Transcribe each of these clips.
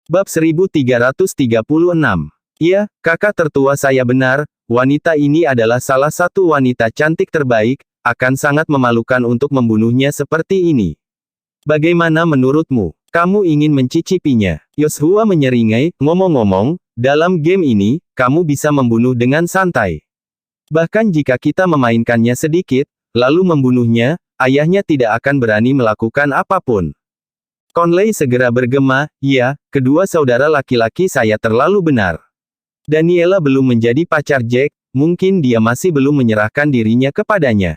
Bab 1336. Iya, kakak tertua saya benar, wanita ini adalah salah satu wanita cantik terbaik, akan sangat memalukan untuk membunuhnya seperti ini. Bagaimana menurutmu? Kamu ingin mencicipinya? Yoshua menyeringai, ngomong-ngomong, dalam game ini, kamu bisa membunuh dengan santai. Bahkan jika kita memainkannya sedikit, lalu membunuhnya, ayahnya tidak akan berani melakukan apapun. Conley segera bergema, ya, kedua saudara laki-laki saya terlalu benar. Daniela belum menjadi pacar Jack, mungkin dia masih belum menyerahkan dirinya kepadanya.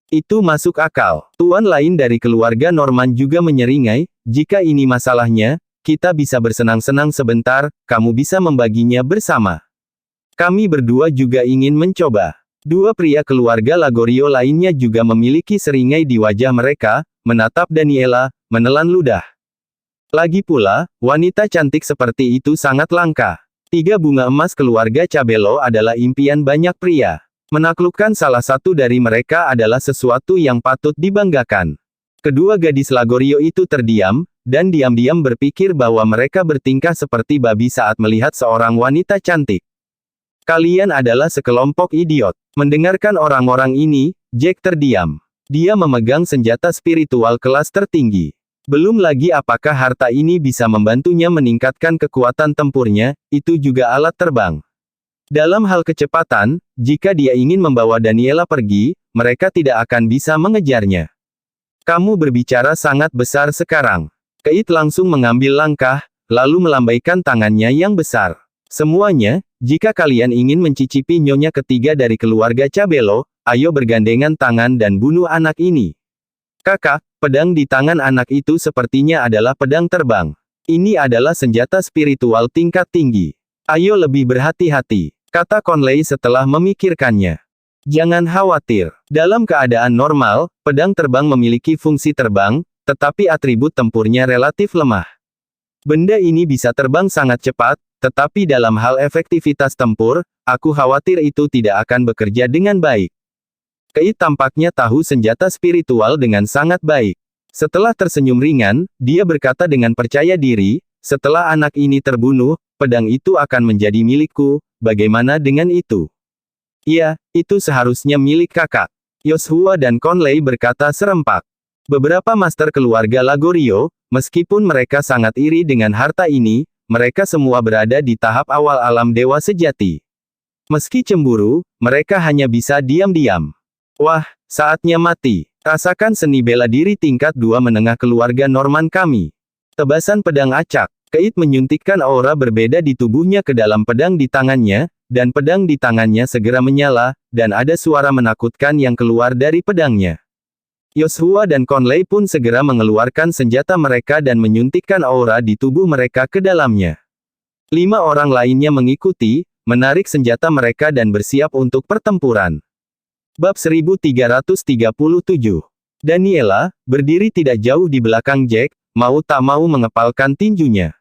Itu masuk akal. Tuan lain dari keluarga Norman juga menyeringai, jika ini masalahnya, kita bisa bersenang-senang sebentar, kamu bisa membaginya bersama. Kami berdua juga ingin mencoba. Dua pria keluarga Lagorio lainnya juga memiliki seringai di wajah mereka, menatap Daniela, menelan ludah. Lagi pula, wanita cantik seperti itu sangat langka. 3 bunga emas keluarga Cabello adalah impian banyak pria. Menaklukkan salah satu dari mereka adalah sesuatu yang patut dibanggakan. Kedua gadis Lagorio itu terdiam, dan diam-diam berpikir bahwa mereka bertingkah seperti babi saat melihat seorang wanita cantik. Kalian adalah sekelompok idiot. Mendengarkan orang-orang ini, Jack terdiam. Dia memegang senjata spiritual kelas tertinggi. Belum lagi apakah harta ini bisa membantunya meningkatkan kekuatan tempurnya, itu juga alat terbang. Dalam hal kecepatan, jika dia ingin membawa Daniela pergi, mereka tidak akan bisa mengejarnya. Kamu berbicara sangat besar sekarang. Keith langsung mengambil langkah, lalu melambaikan tangannya yang besar. Semuanya, jika kalian ingin mencicipi nyonya ketiga dari keluarga Cabello, ayo bergandengan tangan dan bunuh anak ini. Kakak, pedang di tangan anak itu sepertinya adalah pedang terbang. Ini adalah senjata spiritual tingkat tinggi. Ayo lebih berhati-hati, kata Conley setelah memikirkannya. Jangan khawatir. Dalam keadaan normal, pedang terbang memiliki fungsi terbang, tetapi atribut tempurnya relatif lemah. Benda ini bisa terbang sangat cepat, tetapi dalam hal efektivitas tempur, aku khawatir itu tidak akan bekerja dengan baik. Keith tampaknya tahu senjata spiritual dengan sangat baik. Setelah tersenyum ringan, dia berkata dengan percaya diri, setelah anak ini terbunuh, pedang itu akan menjadi milikku, bagaimana dengan itu? Iya, itu seharusnya milik kakak. Yoshua dan Conley berkata serempak. Beberapa master keluarga Lagorio, meskipun mereka sangat iri dengan harta ini, mereka semua berada di tahap awal alam dewa sejati. Meski cemburu, mereka hanya bisa diam-diam. Wah, saatnya mati. Rasakan seni bela diri tingkat 2 menengah keluarga Norman kami. Tebasan pedang acak. Keith menyuntikkan aura berbeda di tubuhnya ke dalam pedang di tangannya, dan pedang di tangannya segera menyala, dan ada suara menakutkan yang keluar dari pedangnya. Yoshua dan Conley pun segera mengeluarkan senjata mereka dan menyuntikkan aura di tubuh mereka ke dalamnya. 5 orang lainnya mengikuti, menarik senjata mereka dan bersiap untuk pertempuran. Bab 1337. Daniela, berdiri tidak jauh di belakang Jack, mau tak mau mengepalkan tinjunya.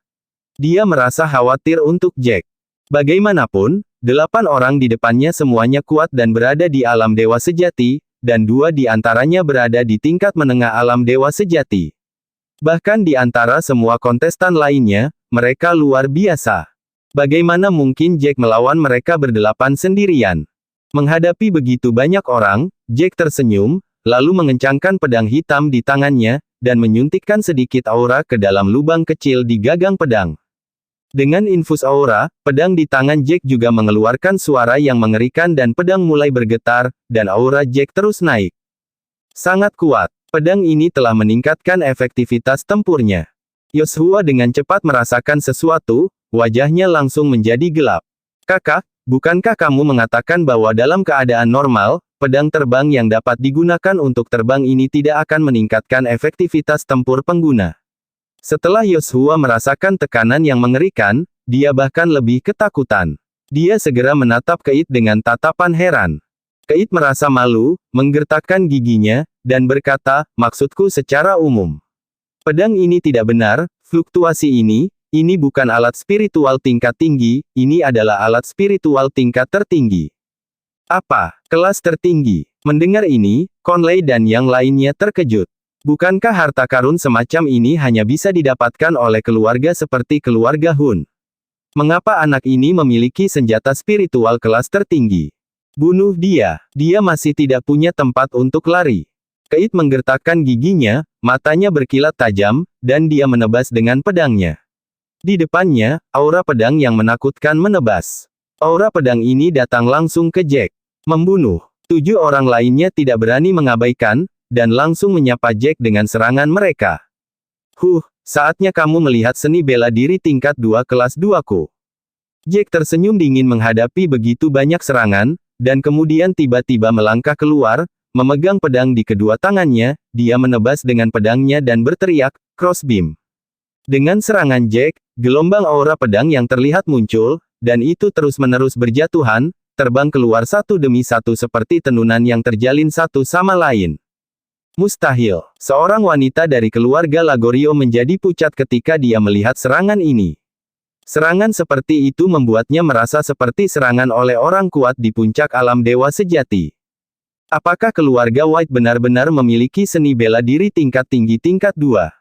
Dia merasa khawatir untuk Jack. Bagaimanapun, 8 orang di depannya semuanya kuat dan berada di alam dewa sejati, dan 2 di antaranya berada di tingkat menengah alam dewa sejati. Bahkan di antara semua kontestan lainnya, mereka luar biasa. Bagaimana mungkin Jack melawan mereka berdelapan sendirian? Menghadapi begitu banyak orang, Jack tersenyum, lalu mengencangkan pedang hitam di tangannya, dan menyuntikkan sedikit aura ke dalam lubang kecil di gagang pedang. Dengan infus aura, pedang di tangan Jack juga mengeluarkan suara yang mengerikan dan pedang mulai bergetar, dan aura Jack terus naik. Sangat kuat, pedang ini telah meningkatkan efektivitas tempurnya. Yoshua dengan cepat merasakan sesuatu, wajahnya langsung menjadi gelap. Kakak, bukankah kamu mengatakan bahwa dalam keadaan normal, pedang terbang yang dapat digunakan untuk terbang ini tidak akan meningkatkan efektivitas tempur pengguna? Setelah Yoshua merasakan tekanan yang mengerikan, dia bahkan lebih ketakutan. Dia segera menatap Keith dengan tatapan heran. Keith merasa malu, menggertakkan giginya, dan berkata, maksudku secara umum. Pedang ini tidak benar, fluktuasi ini bukan alat spiritual tingkat tinggi, ini adalah alat spiritual tingkat tertinggi. Apa? Kelas tertinggi? Mendengar ini, Conley dan yang lainnya terkejut. Bukankah harta karun semacam ini hanya bisa didapatkan oleh keluarga seperti keluarga Hun? Mengapa anak ini memiliki senjata spiritual kelas tertinggi? Bunuh dia. Dia masih tidak punya tempat untuk lari. Keit menggertakkan giginya, matanya berkilat tajam, dan dia menebas dengan pedangnya. Di depannya, aura pedang yang menakutkan menebas. Aura pedang ini datang langsung ke Jack. Membunuh. 7 orang lainnya tidak berani mengabaikan, dan langsung menyapa Jack dengan serangan mereka. Saatnya kamu melihat seni bela diri tingkat 2 kelas 2-ku. Jack tersenyum dingin menghadapi begitu banyak serangan, dan kemudian tiba-tiba melangkah keluar, memegang pedang di kedua tangannya, dia menebas dengan pedangnya dan berteriak, crossbeam. Dengan serangan Jack, gelombang aura pedang yang terlihat muncul, dan itu terus-menerus berjatuhan, terbang keluar satu demi satu seperti tenunan yang terjalin satu sama lain. Mustahil. Seorang wanita dari keluarga Lagorio menjadi pucat ketika dia melihat serangan ini. Serangan seperti itu membuatnya merasa seperti serangan oleh orang kuat di puncak alam dewa sejati. Apakah keluarga White benar-benar memiliki seni bela diri tingkat tinggi tingkat 2?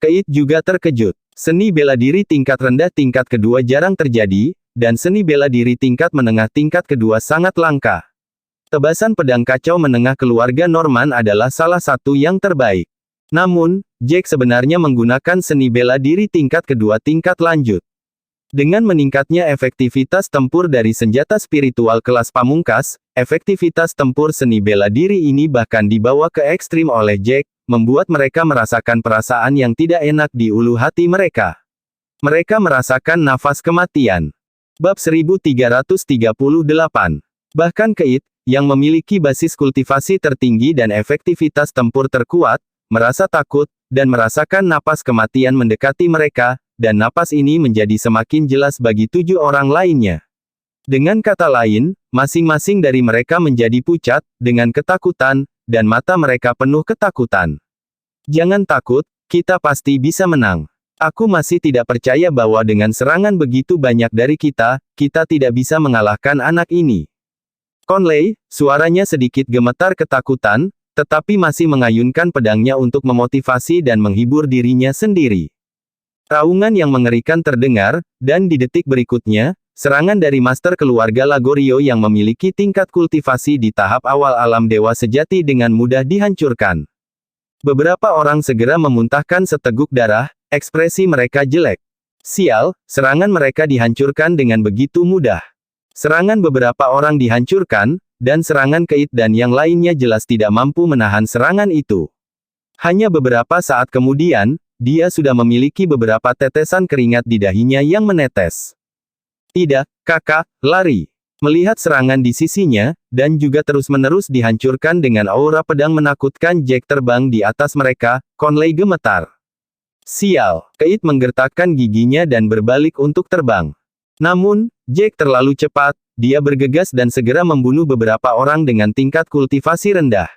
Keit juga terkejut. Seni bela diri tingkat rendah tingkat kedua jarang terjadi, dan seni bela diri tingkat menengah tingkat kedua sangat langka. Tebasan pedang kacau menengah keluarga Norman adalah salah satu yang terbaik. Namun, Jack sebenarnya menggunakan seni bela diri tingkat kedua tingkat lanjut. Dengan meningkatnya efektivitas tempur dari senjata spiritual kelas pamungkas, efektivitas tempur seni bela diri ini bahkan dibawa ke ekstrim oleh Jack, membuat mereka merasakan perasaan yang tidak enak di ulu hati mereka. Mereka merasakan nafas kematian. Bab 1338. Bahkan Keit, yang memiliki basis kultivasi tertinggi dan efektivitas tempur terkuat, merasa takut, dan merasakan napas kematian mendekati mereka, dan napas ini menjadi semakin jelas bagi 7 orang lainnya. Dengan kata lain, masing-masing dari mereka menjadi pucat, dengan ketakutan, dan mata mereka penuh ketakutan. Jangan takut, kita pasti bisa menang. Aku masih tidak percaya bahwa dengan serangan begitu banyak dari kita tidak bisa mengalahkan anak ini. Conley, suaranya sedikit gemetar ketakutan, tetapi masih mengayunkan pedangnya untuk memotivasi dan menghibur dirinya sendiri. Raungan yang mengerikan terdengar, dan di detik berikutnya, serangan dari master keluarga Lagorio yang memiliki tingkat kultivasi di tahap awal alam dewa sejati dengan mudah dihancurkan. Beberapa orang segera memuntahkan seteguk darah, ekspresi mereka jelek. Sial, serangan mereka dihancurkan dengan begitu mudah. Serangan beberapa orang dihancurkan, dan serangan Keit dan yang lainnya jelas tidak mampu menahan serangan itu. Hanya beberapa saat kemudian, dia sudah memiliki beberapa tetesan keringat di dahinya yang menetes. Tidak, kakak, lari. Melihat serangan di sisinya, dan juga terus-menerus dihancurkan dengan aura pedang menakutkan Jack terbang di atas mereka, Conley gemetar. Sial, Keit menggertakkan giginya dan berbalik untuk terbang. Namun, Jack terlalu cepat, dia bergegas dan segera membunuh beberapa orang dengan tingkat kultivasi rendah.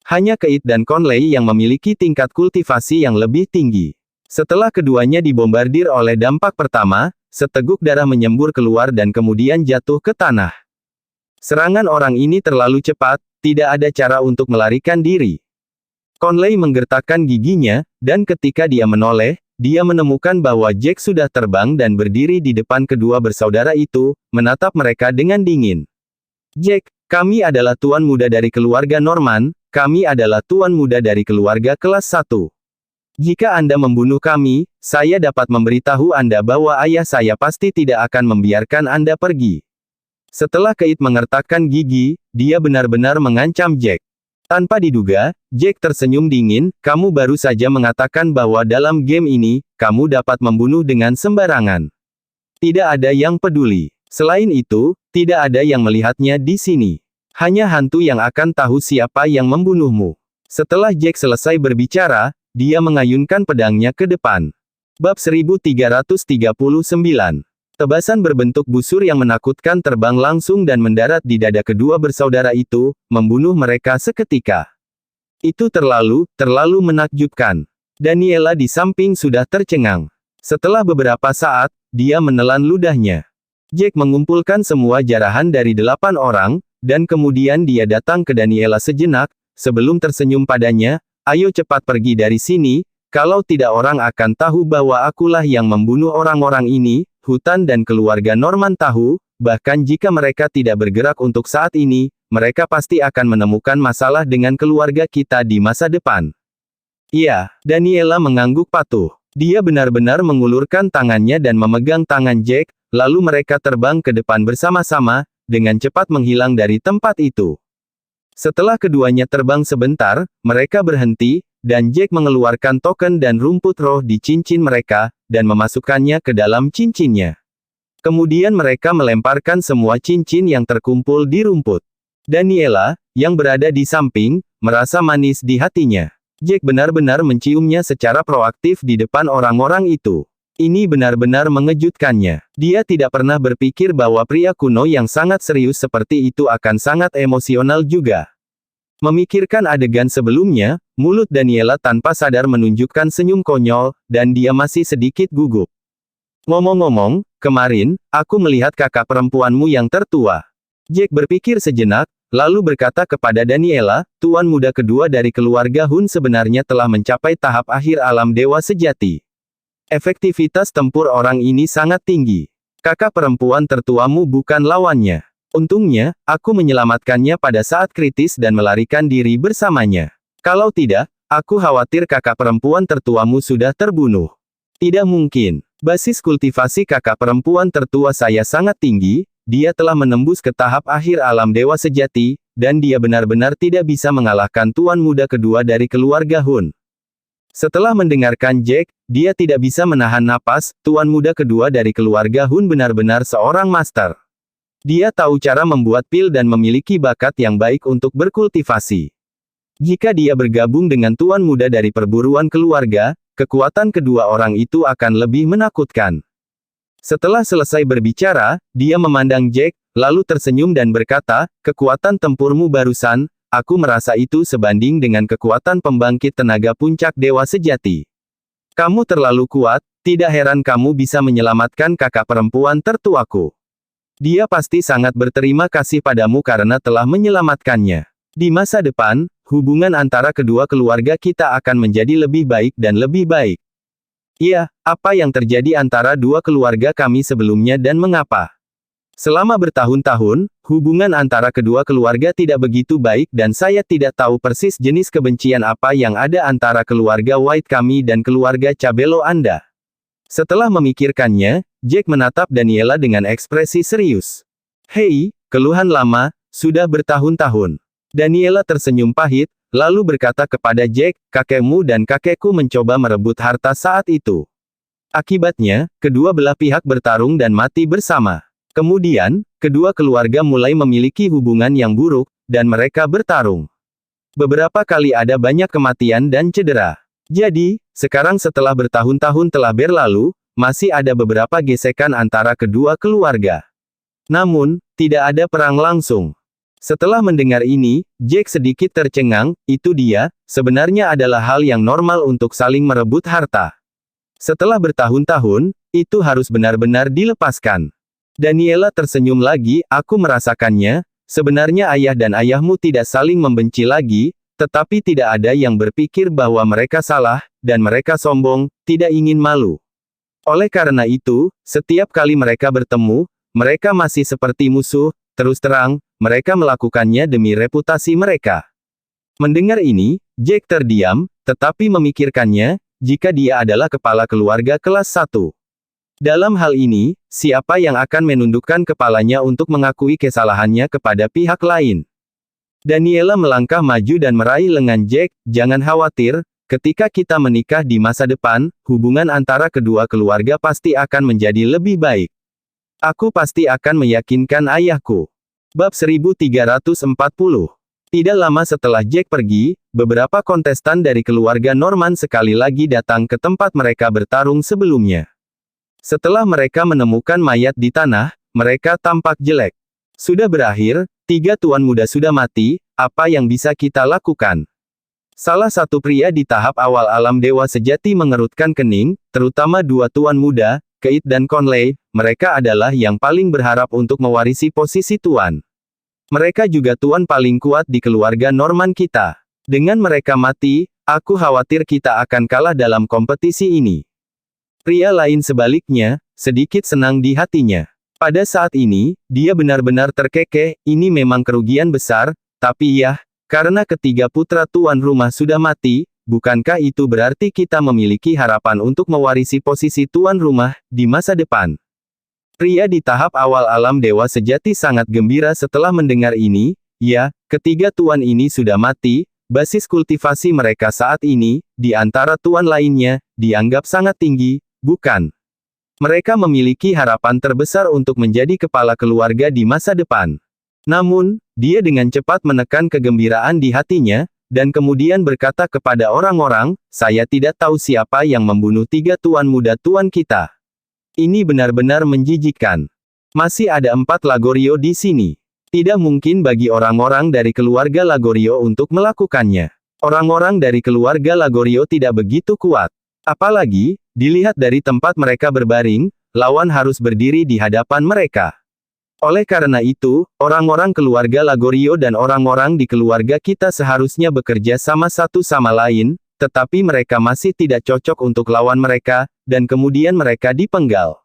Hanya Keit dan Conley yang memiliki tingkat kultivasi yang lebih tinggi. Setelah keduanya dibombardir oleh dampak pertama, seteguk darah menyembur keluar dan kemudian jatuh ke tanah. Serangan orang ini terlalu cepat, tidak ada cara untuk melarikan diri. Conley menggertakkan giginya, dan ketika dia menoleh, dia menemukan bahwa Jack sudah terbang dan berdiri di depan kedua bersaudara itu, menatap mereka dengan dingin. Jack, kami adalah tuan muda dari keluarga Norman, kami adalah tuan muda dari keluarga kelas 1. Jika Anda membunuh kami, saya dapat memberitahu Anda bahwa ayah saya pasti tidak akan membiarkan Anda pergi. Setelah Keit mengertakkan gigi, dia benar-benar mengancam Jack. Tanpa diduga, Jack tersenyum dingin, kamu baru saja mengatakan bahwa dalam game ini, kamu dapat membunuh dengan sembarangan. Tidak ada yang peduli. Selain itu, tidak ada yang melihatnya di sini. Hanya hantu yang akan tahu siapa yang membunuhmu. Setelah Jack selesai berbicara, dia mengayunkan pedangnya ke depan. Bab 1339. Tebasan berbentuk busur yang menakutkan terbang langsung dan mendarat di dada kedua bersaudara itu, membunuh mereka seketika. Itu terlalu menakjubkan. Daniela di samping sudah tercengang. Setelah beberapa saat, dia menelan ludahnya. Jack mengumpulkan semua jarahan dari 8 orang, dan kemudian dia datang ke Daniela sejenak, sebelum tersenyum padanya, Ayo cepat pergi dari sini, kalau tidak orang akan tahu bahwa akulah yang membunuh orang-orang ini." Hutan dan keluarga Norman tahu, bahkan jika mereka tidak bergerak untuk saat ini, mereka pasti akan menemukan masalah dengan keluarga kita di masa depan. Iya, Daniela mengangguk patuh. Dia benar-benar mengulurkan tangannya dan memegang tangan Jack, lalu mereka terbang ke depan bersama-sama, dengan cepat menghilang dari tempat itu. Setelah keduanya terbang sebentar, mereka berhenti, dan Jack mengeluarkan token dan rumput roh di cincin mereka, dan memasukkannya ke dalam cincinnya. Kemudian mereka melemparkan semua cincin yang terkumpul di rumput. Daniela, yang berada di samping, merasa manis di hatinya. Jack benar-benar menciumnya secara proaktif di depan orang-orang itu. Ini benar-benar mengejutkannya. Dia tidak pernah berpikir bahwa pria kuno yang sangat serius seperti itu akan sangat emosional juga. Memikirkan adegan sebelumnya, mulut Daniela tanpa sadar menunjukkan senyum konyol, dan dia masih sedikit gugup. "Ngomong-ngomong, kemarin, aku melihat kakak perempuanmu yang tertua." Jack berpikir sejenak, lalu berkata kepada Daniela, "Tuan muda kedua dari keluarga Hun sebenarnya telah mencapai tahap akhir alam dewa sejati. Efektivitas tempur orang ini sangat tinggi. Kakak perempuan tertuamu bukan lawannya. Untungnya, aku menyelamatkannya pada saat kritis dan melarikan diri bersamanya. Kalau tidak, aku khawatir kakak perempuan tertuamu sudah terbunuh." "Tidak mungkin. Basis kultivasi kakak perempuan tertua saya sangat tinggi, dia telah menembus ke tahap akhir alam dewa sejati, dan dia benar-benar tidak bisa mengalahkan tuan muda kedua dari keluarga Hun." Setelah mendengarkan Jack, dia tidak bisa menahan napas. Tuan muda kedua dari keluarga Hun benar-benar seorang master. Dia tahu cara membuat pil dan memiliki bakat yang baik untuk berkultivasi. Jika dia bergabung dengan tuan muda dari perburuan keluarga, kekuatan kedua orang itu akan lebih menakutkan. Setelah selesai berbicara, dia memandang Jack, lalu tersenyum dan berkata, "Kekuatan tempurmu barusan, aku merasa itu sebanding dengan kekuatan pembangkit tenaga puncak dewa sejati. Kamu terlalu kuat, tidak heran kamu bisa menyelamatkan kakak perempuan tertuaku. Dia pasti sangat berterima kasih padamu karena telah menyelamatkannya. Di masa depan, hubungan antara kedua keluarga kita akan menjadi lebih baik dan lebih baik." "Iya, apa yang terjadi antara dua keluarga kami sebelumnya dan mengapa? Selama bertahun-tahun, hubungan antara kedua keluarga tidak begitu baik dan saya tidak tahu persis jenis kebencian apa yang ada antara keluarga White kami dan keluarga Cabello Anda." Setelah memikirkannya, Jack menatap Daniela dengan ekspresi serius. "Hei, keluhan lama, sudah bertahun-tahun." Daniela tersenyum pahit, lalu berkata kepada Jack, "Kakekmu dan kakekku mencoba merebut harta saat itu. Akibatnya, kedua belah pihak bertarung dan mati bersama. Kemudian, kedua keluarga mulai memiliki hubungan yang buruk, dan mereka bertarung. Beberapa kali ada banyak kematian dan cedera. Jadi, sekarang setelah bertahun-tahun telah berlalu, masih ada beberapa gesekan antara kedua keluarga. Namun, tidak ada perang langsung." Setelah mendengar ini, Jack sedikit tercengang. Itu dia, sebenarnya adalah hal yang normal untuk saling merebut harta. Setelah bertahun-tahun, itu harus benar-benar dilepaskan. Daniela tersenyum lagi, "Aku merasakannya, sebenarnya ayah dan ayahmu tidak saling membenci lagi, tetapi tidak ada yang berpikir bahwa mereka salah, dan mereka sombong, tidak ingin malu. Oleh karena itu, setiap kali mereka bertemu, mereka masih seperti musuh. Terus terang, mereka melakukannya demi reputasi mereka." Mendengar ini, Jack terdiam, tetapi memikirkannya, jika dia adalah kepala keluarga kelas 1. Dalam hal ini, siapa yang akan menundukkan kepalanya untuk mengakui kesalahannya kepada pihak lain? Daniela melangkah maju dan meraih lengan Jack. "Jangan khawatir, ketika kita menikah di masa depan, hubungan antara kedua keluarga pasti akan menjadi lebih baik. Aku pasti akan meyakinkan ayahku." Bab 1340. Tidak lama setelah Jack pergi, beberapa kontestan dari keluarga Norman sekali lagi datang ke tempat mereka bertarung sebelumnya. Setelah mereka menemukan mayat di tanah, mereka tampak jelek. "Sudah berakhir, 3 tuan muda sudah mati, apa yang bisa kita lakukan?" Salah satu pria di tahap awal alam dewa sejati mengerutkan kening, terutama 2 tuan muda, Keith dan Conley, mereka adalah yang paling berharap untuk mewarisi posisi tuan. Mereka juga tuan paling kuat di keluarga Norman kita. Dengan mereka mati, Aku khawatir kita akan kalah dalam kompetisi ini. Pria lain sebaliknya, sedikit senang di hatinya. Pada saat ini, dia benar-benar terkekeh, ini memang kerugian besar, tapi ya, karena ketiga putra tuan rumah sudah mati, bukankah itu berarti kita memiliki harapan untuk mewarisi posisi tuan rumah di masa depan? Pria di tahap awal alam dewa sejati sangat gembira setelah mendengar ini. Ya, ketiga tuan ini sudah mati. Basis kultivasi mereka saat ini, di antara tuan lainnya, dianggap sangat tinggi, bukan? Mereka memiliki harapan terbesar untuk menjadi kepala keluarga di masa depan. Namun, dia dengan cepat menekan kegembiraan di hatinya, dan kemudian berkata kepada orang-orang, saya tidak tahu siapa yang membunuh tiga tuan muda tuan kita. Ini benar-benar menjijikkan. Masih ada 4 Lagorio di sini. Tidak mungkin bagi orang-orang dari keluarga Lagorio untuk melakukannya. Orang-orang dari keluarga Lagorio tidak begitu kuat. Apalagi, dilihat dari tempat mereka berbaring, lawan harus berdiri di hadapan mereka. Oleh karena itu, orang-orang keluarga Lagorio dan orang-orang di keluarga kita seharusnya bekerja sama satu sama lain, tetapi mereka masih tidak cocok untuk lawan mereka, dan kemudian mereka dipenggal.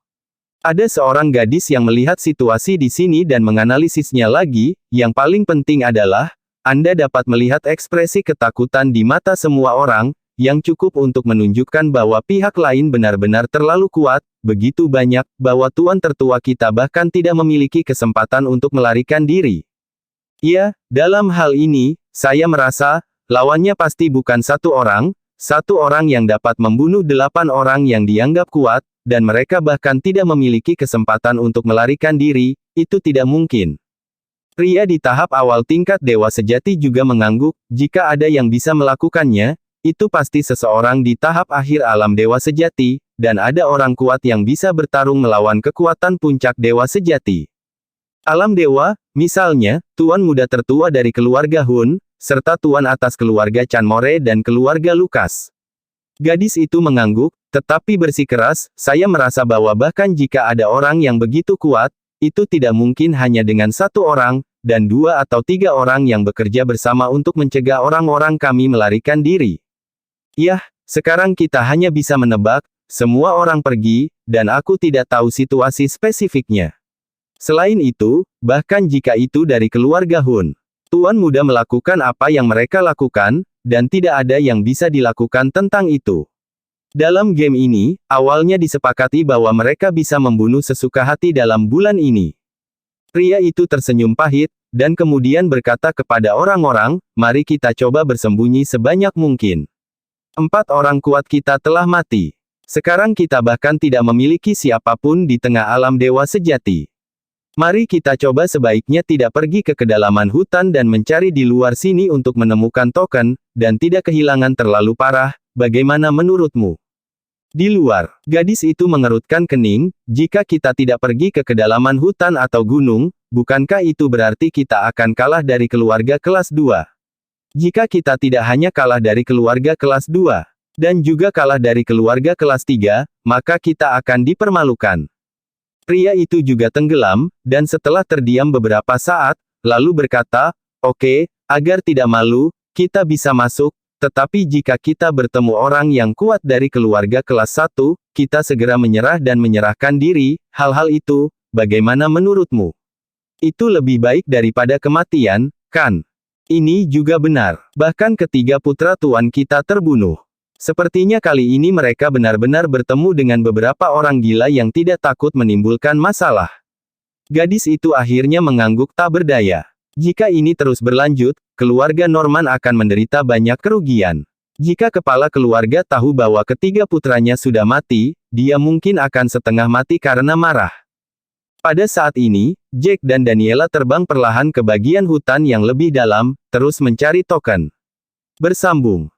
Ada seorang gadis yang melihat situasi di sini dan menganalisisnya lagi. Yang paling penting adalah, Anda dapat melihat ekspresi ketakutan di mata semua orang, yang cukup untuk menunjukkan bahwa pihak lain benar-benar terlalu kuat, begitu banyak, bahwa tuan tertua kita bahkan tidak memiliki kesempatan untuk melarikan diri. Ya, dalam hal ini, saya merasa, lawannya pasti bukan satu orang yang dapat membunuh 8 orang yang dianggap kuat, dan mereka bahkan tidak memiliki kesempatan untuk melarikan diri, itu tidak mungkin. Pria di tahap awal tingkat dewa sejati juga mengangguk, jika ada yang bisa melakukannya, itu pasti seseorang di tahap akhir alam dewa sejati, dan ada orang kuat yang bisa bertarung melawan kekuatan puncak dewa sejati. Alam dewa, misalnya, tuan muda tertua dari keluarga Hun, serta tuan atas keluarga Chanmore dan keluarga Lukas. Gadis itu mengangguk, tetapi bersikeras, saya merasa bahwa bahkan jika ada orang yang begitu kuat, itu tidak mungkin hanya dengan 1 orang, dan 2 atau 3 orang yang bekerja bersama untuk mencegah orang-orang kami melarikan diri. Yah, sekarang kita hanya bisa menebak, semua orang pergi, dan aku tidak tahu situasi spesifiknya. Selain itu, bahkan jika itu dari keluarga Hun, tuan muda melakukan apa yang mereka lakukan, dan tidak ada yang bisa dilakukan tentang itu. Dalam game ini, awalnya disepakati bahwa mereka bisa membunuh sesuka hati dalam bulan ini. Pria itu tersenyum pahit, dan kemudian berkata kepada orang-orang, mari kita coba bersembunyi sebanyak mungkin. 4 orang kuat kita telah mati. Sekarang kita bahkan tidak memiliki siapapun di tengah alam dewa sejati. Mari kita coba sebaiknya tidak pergi ke kedalaman hutan dan mencari di luar sini untuk menemukan token, dan tidak kehilangan terlalu parah, bagaimana menurutmu? Di luar, gadis itu mengerutkan kening, jika kita tidak pergi ke kedalaman hutan atau gunung, bukankah itu berarti kita akan kalah dari keluarga kelas 2? Jika kita tidak hanya kalah dari keluarga kelas 2, dan juga kalah dari keluarga kelas 3, maka kita akan dipermalukan. Pria itu juga tenggelam, dan setelah terdiam beberapa saat, lalu berkata, oke, agar tidak malu, kita bisa masuk, tetapi jika kita bertemu orang yang kuat dari keluarga kelas 1, kita segera menyerah dan menyerahkan diri, hal-hal itu, bagaimana menurutmu? Itu lebih baik daripada kematian, kan? Ini juga benar. Bahkan ketiga putra tuan kita terbunuh. Sepertinya kali ini mereka benar-benar bertemu dengan beberapa orang gila yang tidak takut menimbulkan masalah. Gadis itu akhirnya mengangguk tak berdaya. Jika ini terus berlanjut, keluarga Norman akan menderita banyak kerugian. Jika kepala keluarga tahu bahwa ketiga putranya sudah mati, dia mungkin akan setengah mati karena marah. Pada saat ini, Jack dan Daniela terbang perlahan ke bagian hutan yang lebih dalam, terus mencari token. Bersambung.